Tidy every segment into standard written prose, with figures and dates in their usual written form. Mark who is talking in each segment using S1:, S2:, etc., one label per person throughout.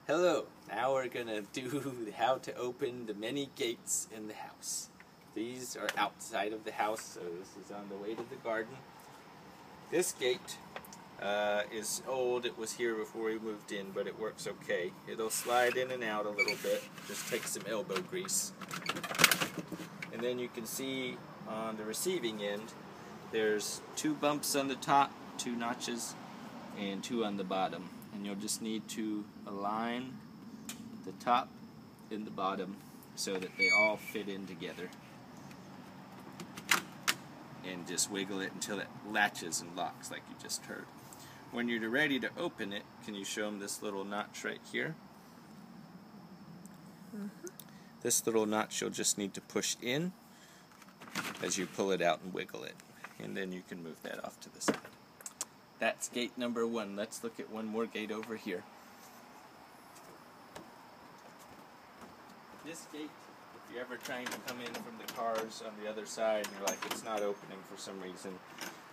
S1: Hello, now we're going to do how to open the many gates in the house. These are outside of the house, so this is on the way to the garden. This gate is old. It was here before we moved in, but it works okay. It'll slide in and out a little bit. Just take some elbow grease. And then you can see on the receiving end, there's 2 bumps on the top, 2 notches, and 2 on the bottom. And you'll just need to align the top and the bottom so that they all fit in together. And just wiggle it until it latches and locks like you just heard. When you're ready to open it, can you show them this little notch right here? This little notch you'll just need to push in as you pull it out and wiggle it. And then you can move that off to the side. That's gate number 1. Let's look at one more gate over here. This gate, if you're ever trying to come in from the cars on the other side and you're like, it's not opening for some reason,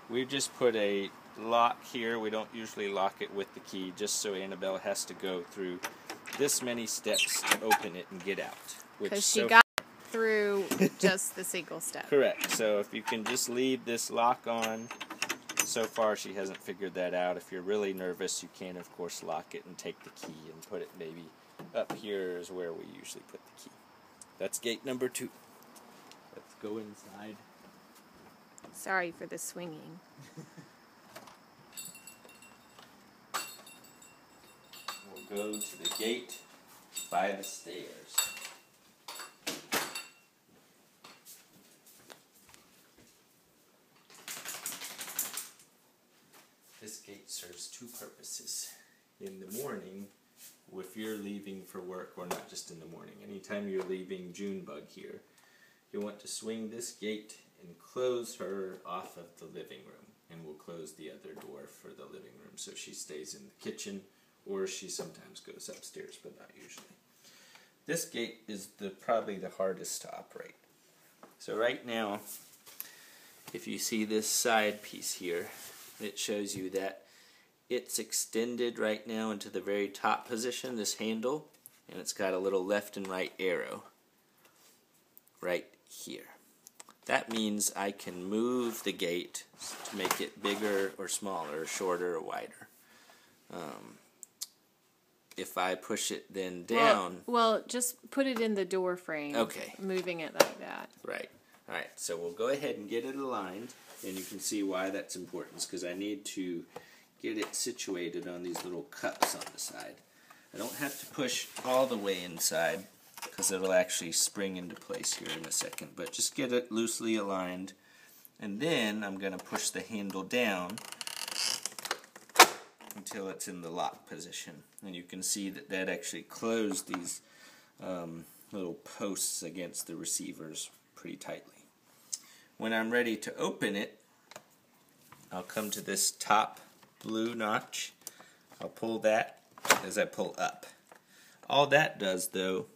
S1: we just put a lock here. We don't usually lock it with the key, just so Annabelle has to go through this many steps to open it and get out.
S2: Because she got through just the single step.
S1: Correct. So if you can just leave this lock on. So far she hasn't figured that out. If you're really nervous, you can of course lock it and take the key and put it maybe up here is where we usually put the key. That's gate number 2. Let's go inside.
S2: Sorry for the swinging.
S1: We'll go to the gate by the stairs. This gate serves 2 purposes. In the morning, if you're leaving for work, or not just in the morning, anytime you're leaving Junebug here, you'll want to swing this gate and close her off of the living room. And we'll close the other door for the living room so she stays in the kitchen, or she sometimes goes upstairs, but not usually. This gate is probably the hardest to operate. So right now, if you see this side piece here, it shows you that it's extended right now into the very top position, this handle, and it's got a little left and right arrow right here. That means I can move the gate to make it bigger or smaller, shorter or wider. If I push it then down...
S2: Well, just put it in the door frame.
S1: Okay.
S2: Moving it like that.
S1: Right. Alright, so we'll go ahead and get it aligned, and you can see why that's important, because I need to get it situated on these little cups on the side. I don't have to push all the way inside, because it'll actually spring into place here in a second, but just get it loosely aligned, and then I'm going to push the handle down until it's in the lock position. And you can see that that actually closed these little posts against the receivers pretty tightly. When I'm ready to open it, I'll come to this top blue notch. I'll pull that as I pull up. All that does, though,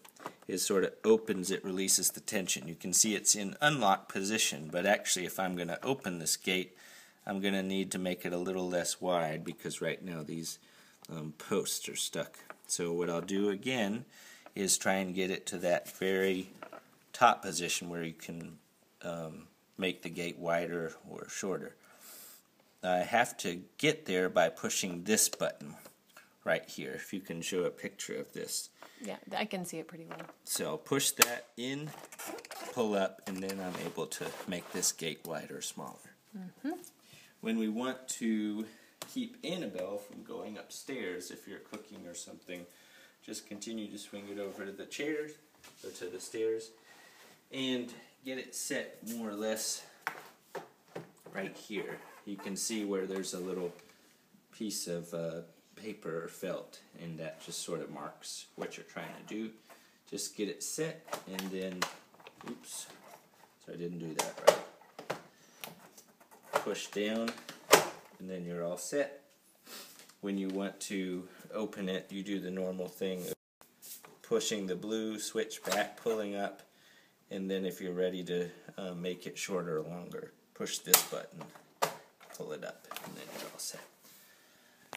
S1: is sort of opens it, releases the tension. You can see it's in unlock position, but actually if I'm going to open this gate, I'm going to need to make it a little less wide, because right now these posts are stuck. So what I'll do again is try and get it to that very top position where you can make the gate wider or shorter. I have to get there by pushing this button right here. If you can show a picture of this.
S2: Yeah, I can see it pretty well.
S1: So I'll push that in, pull up, and then I'm able to make this gate wider or smaller. When we want to keep Annabelle from going upstairs, if you're cooking or something, just continue to swing it over to the chairs, or to the stairs, and get it set more or less right here. You can see where there's a little piece of paper or felt, and that just sort of marks what you're trying to do. Just get it set, and then, oops, so I didn't do that right. Push down, and then you're all set. When you want to open it, you do the normal thing of pushing the blue switch back, pulling up, and then if you're ready to make it shorter or longer, push this button, pull it up, and then you're all set.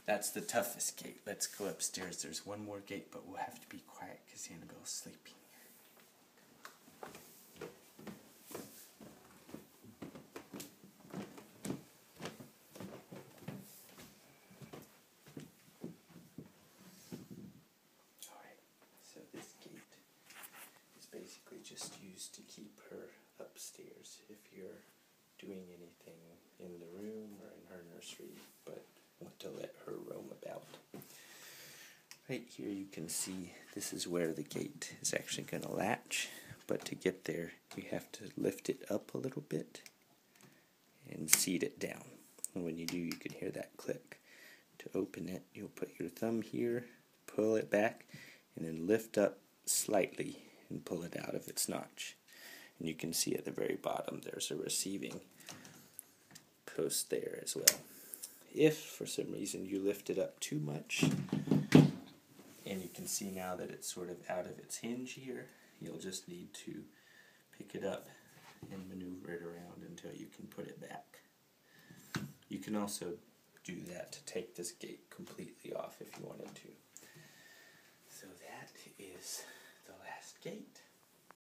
S1: That's the toughest gate. Let's go upstairs. There's one more gate, but we'll have to be quiet because Annabelle's sleeping. Alright, so this gate is basically just used to keep her upstairs if you're doing anything in the room or in her nursery, but want to let her roam about. Right here you can see this is where the gate is actually going to latch, but to get there you have to lift it up a little bit and seat it down. And when you do, you can hear that click. To open it, you'll put your thumb here, pull it back, and then lift up slightly and pull it out of its notch. And you can see at the very bottom there's a receiving post there as well. If for some reason you lift it up too much, and you can see now that it's sort of out of its hinge here, you'll just need to pick it up and maneuver it around until you can put it back. You can also do that to take this gate completely off if you wanted to. So that is the last gate.